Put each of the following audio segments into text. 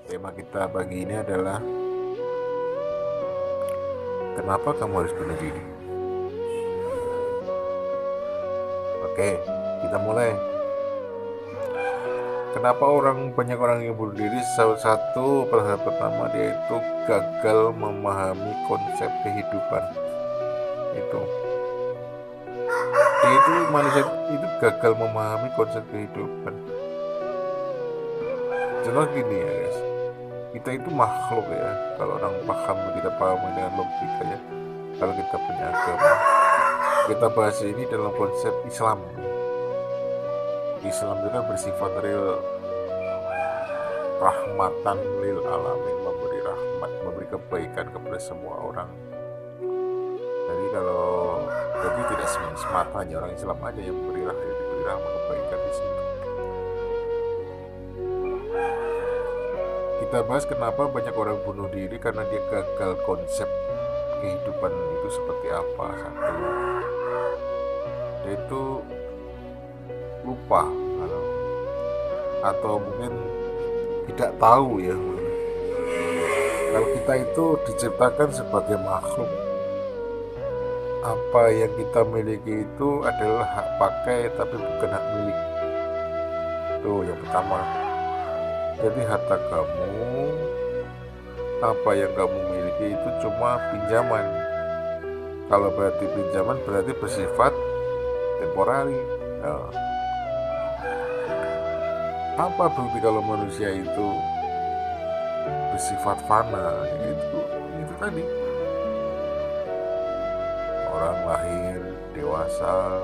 Tema kita pagi ini adalah kenapa kamu harus bunuh diri? Oke, kita mulai. Kenapa banyak orang yang bunuh diri? Salah satu pertama dia itu gagal memahami konsep kehidupan. Itu manusia itu gagal memahami konsep kehidupan. Contoh gini ya guys, kita itu makhluk ya. Kalau orang kita paham dengan logika ya. Kalau kita punya agama, kita bahas ini dalam konsep Islam. Islam itu bersifat real, rahmatan lil alamin, memberi rahmat, memberi kebaikan kepada semua orang. Jadi tidak semata hanya orang Islam aja yang diberi rahmat kebaikan di situ. Kita bahas kenapa banyak orang bunuh diri karena dia gagal konsep kehidupan itu seperti apa. Satu, dia itu lupa atau mungkin tidak tahu ya, kalau kita itu diciptakan sebagai makhluk, apa yang kita miliki itu adalah hak pakai tapi bukan hak milik. Itu yang pertama. Jadi harta kamu, apa yang kamu miliki itu cuma pinjaman. Kalau berarti pinjaman berarti bersifat temporari. Nah, apa bukti kalau manusia itu bersifat fana? Itu tadi, orang lahir dewasa,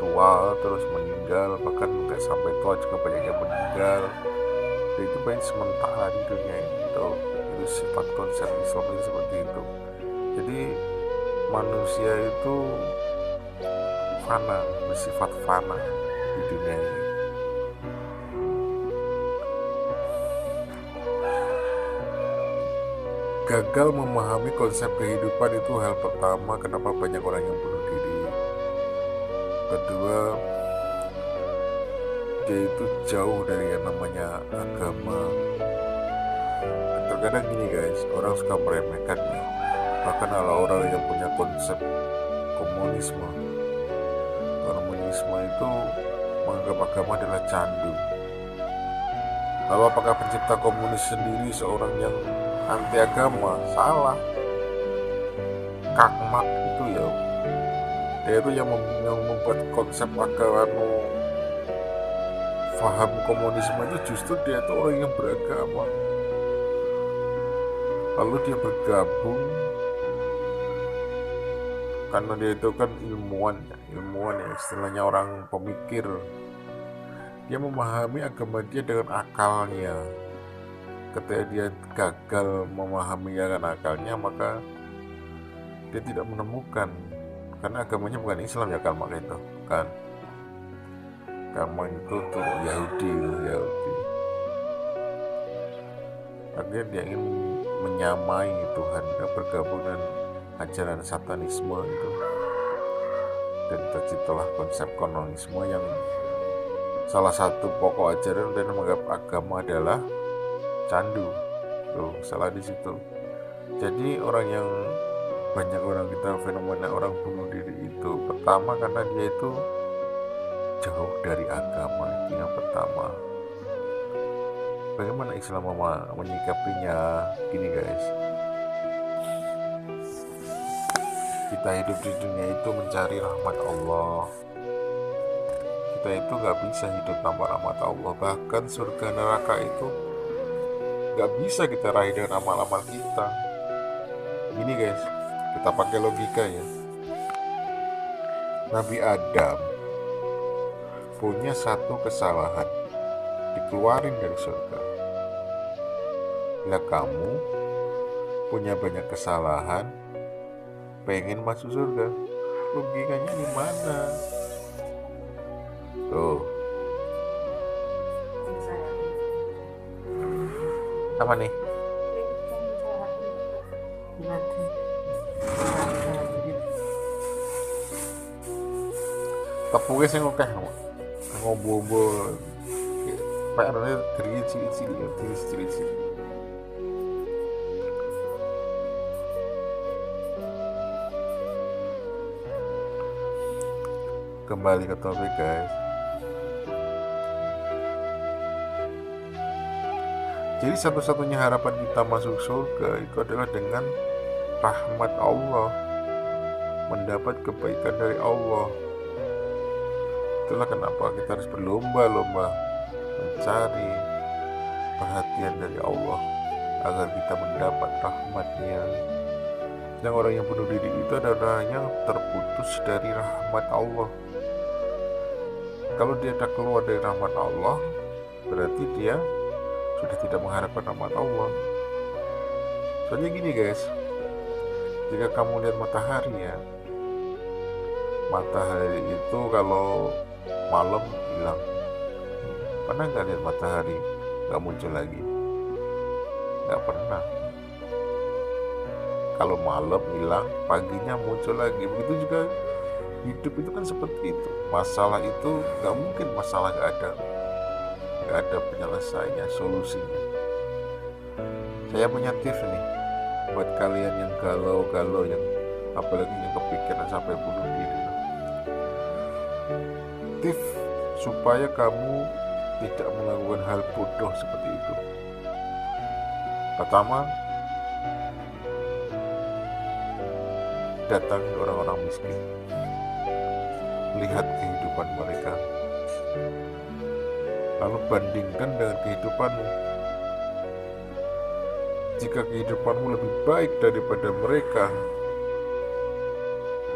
tua, terus meninggal, bahkan nggak sampai tua juga banyak yang meninggal. Dan itu banyak sementara di dunia ini. Itu sifat konsep Islam itu seperti itu. Jadi manusia itu fana, bersifat fana di dunia ini. Gagal memahami konsep kehidupan itu hal pertama kenapa banyak orang yang bunuh diri. Kedua, dia itu jauh dari yang namanya agama. Terkadang gini guys, orang suka meremehkannya. Bahkan kalau orang yang punya konsep komunisme itu menganggap agama adalah candu. Lalu apakah pencipta komunis sendiri seorang yang anti agama? Salah. Kakmak itu ya, dia itu yang membuat konsep agama, faham komunisme itu justru dia itu orang yang beragama. Lalu dia bergabung karena dia itu kan ilmuwan ya, istilahnya orang pemikir. Dia memahami agama dia dengan akalnya. Ketika dia gagal memahami dengan akalnya, maka dia tidak menemukan, karena agamanya bukan Islam ya, agama itu kan, agama itu tuh Yahudi. Akhirnya dia ingin menyamai Tuhan, dia bergabung dengan ajaran satanisme itu, dan terciptalah konsep komunisme yang salah satu pokok ajaran dan menganggap agama adalah candu. Tuh, salah di situ. Jadi banyak orang kita fenomena orang bunuh diri itu pertama karena dia itu jauh dari agama. Itu yang pertama. Bagaimana Islam menyikapinya? Gini guys, kita hidup di dunia itu mencari rahmat Allah. Kita itu gak bisa hidup tanpa rahmat Allah. Bahkan surga neraka itu gak bisa kita raih dengan amal-amal kita. Gini guys, kita pakai logika ya. Nabi Adam punya satu kesalahan, dikeluarin dari surga. Bila kamu punya banyak kesalahan, pengen masuk surga, logikanya di mana? Tuh. Apa nih? Tepuknya sih ngokeh, ngobo-ngobo PR-nya dari cili-cili. Kembali ke topik guys. Jadi satu-satunya harapan kita masuk surga itu adalah dengan rahmat Allah, mendapat kebaikan dari Allah. Itulah kenapa kita harus berlomba-lomba mencari perhatian dari Allah agar kita mendapat rahmat-Nya. Yang orang yang bunuh diri itu adalah orang yang terputus dari rahmat Allah. Kalau dia tak keluar dari rahmat Allah, berarti dia sudah tidak mengharapkan rahmat Allah. Soalnya gini guys, jika kamu lihat matahari ya, matahari itu kalau malam hilang. Pernah nggak lihat matahari nggak muncul lagi? Nggak pernah. Kalau malam hilang, paginya muncul lagi. Begitu juga hidup itu kan seperti itu. Masalah itu nggak mungkin masalah nggak ada penyelesaiannya, solusinya. Saya punya tips nih buat kalian yang galau-galau, yang apalagi yang kepikiran sampai bunuh diri. Tips supaya kamu tidak melakukan hal bodoh seperti itu. Pertama, datangi orang-orang miskin, lihat kehidupan mereka, lalu bandingkan dengan kehidupanmu. Jika kehidupanmu lebih baik daripada mereka,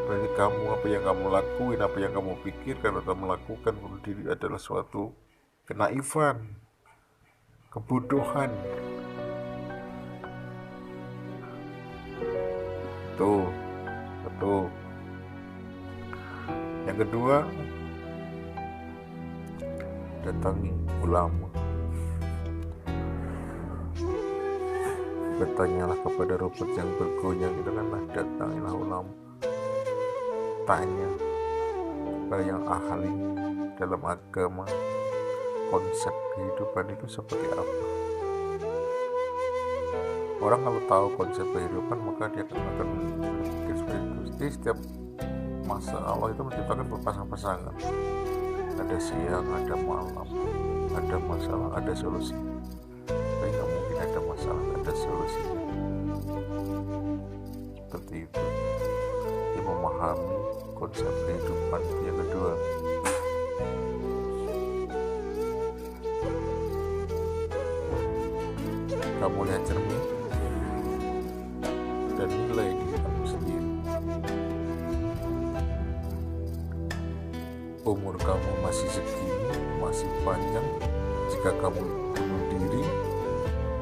berarti apa yang kamu lakuin, apa yang kamu pikirkan atau melakukan bunuh diri adalah suatu kenaifan, kebodohan. Tuh. Yang kedua, datangi ulama. Bertanyalah kepada rumput yang bergoyang itu kan, datangilah ulama. Tanya kepada yang ahli dalam agama, konsep kehidupan itu seperti apa. Orang kalau tahu konsep kehidupan, maka dia akan berpikir seperti itu. Jadi setiap masa Allah itu menciptakan berpasang-pasangan. Ada siang, ada malam, ada masalah, ada solusi. Tapi nggak mungkin ada masalah, ada solusi. Seperti itu. Dia memahami konsep kehidupan. Yang kedua, kamu lihat cermin dan nilai diri kamu sendiri. Umur kamu masih segini, masih panjang. Jika kamu bunuh diri,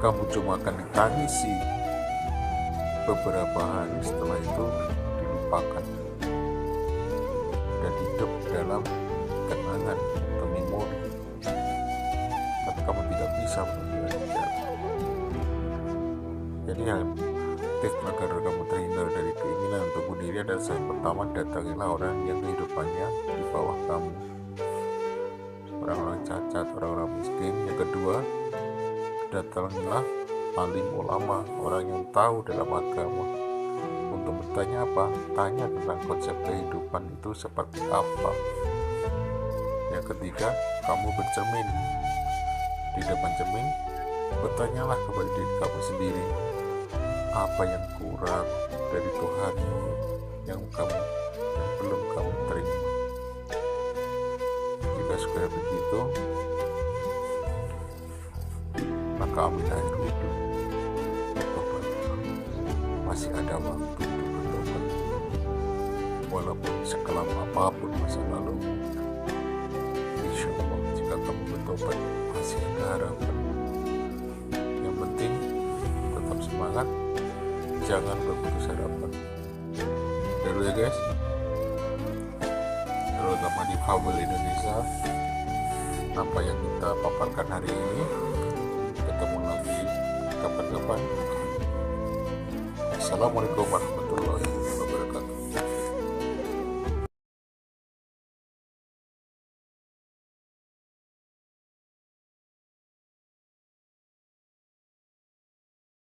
kamu cuma akan ditangisi. Beberapa hari setelah itu dilupakan dan hidup dalam kenangan atau memori. Tapi kamu tidak bisa mengira. Jadi tips agar kamu terhindar dari keinginan untuk bunuh diri adalah yang pertama, datangilah orang yang kehidupannya di bawah kamu, orang-orang cacat, orang-orang miskin. Yang kedua, datangilah alim ulama, orang yang tahu dalam agama. Untuk bertanya apa? Tanya tentang konsep kehidupan itu seperti apa. Yang ketiga, kamu bercermin. Di depan cermin, bertanyalah kepada diri kamu sendiri, apa yang kurang dari Tuhanmu yang belum kamu terima. Jika sudah begitu, maka ambillah air wudhu, bertobat. Masih ada waktu untuk bertobat, walaupun sekelam apapun masa lalu. Insya Allah, jika kamu bertobat, masih ada harapan. Yang penting tetap semangat, jangan berputus harapan. Dulu ya guys, terutama di Fabel Indonesia, apa yang kita paparkan hari ini. Ketemu lagi kapan-kapan. Assalamualaikum warahmatullahi wabarakatuh.